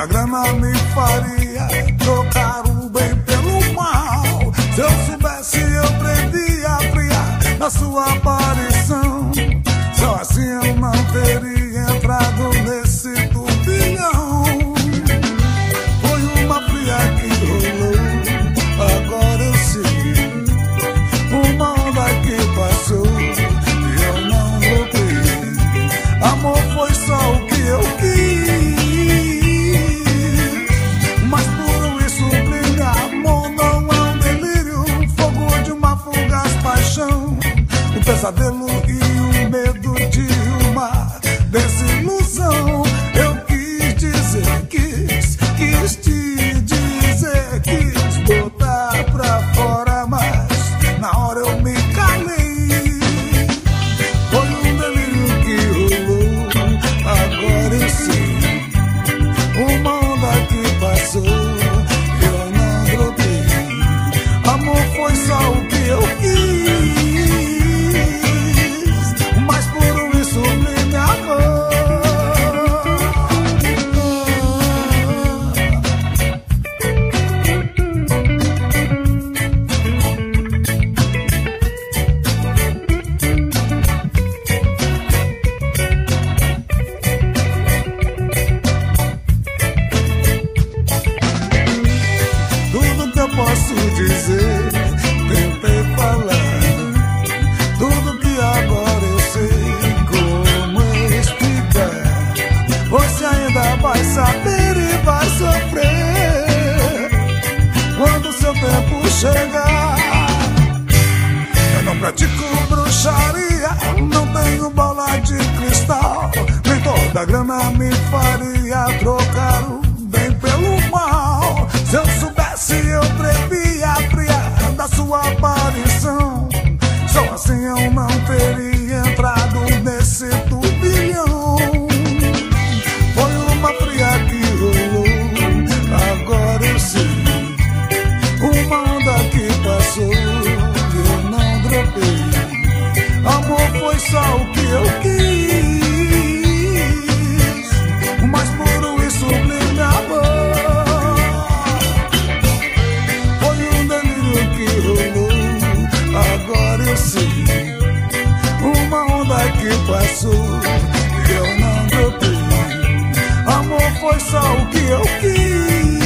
toda grana me faria trocar o bem pelo mal. Se eu soubesse, eu prevendia friar na sua aparição. Só assim eu não teria entrado nesse turbilhão. Foi uma fria que rolou, agora eu sei. Uma onda que passou e eu não voltei. Amor foi só o que eu quis, mas por isso brilha. Amor não é um delírio, fogo de uma fugaz paixão, um pesadelo e o medo de uma desilusão. Eu quis dizer, quis te dizer, quis botar pra fora, mas na hora eu me calei. Foi um delírio que rolou, agora eu sei. Uma onda que passou, eu não brotei. Amor foi só o que eu quis, mas por isso me amou. Tudo que eu posso dizer, tentei falar. Tudo que agora eu sei, como explicar? Você ainda vai saber e vai sofrer quando seu tempo chegar. Eu não pratico bruxaria, não tenho bola de cristal, nem toda grana me faria trocar o bem pelo mal. Se eu soubesse, eu previa friar da sua aparição. Só assim eu não teria entrado nesse turbilhão. Foi uma fria que rolou, agora eu sei. Uma onda que passou, eu não dropei. Amor foi só o que eu quis, mas por isso me amor. Foi um delírio que rolou, agora eu sei. Uma onda que passou, eu não dropei. Amor foi só o que eu quis,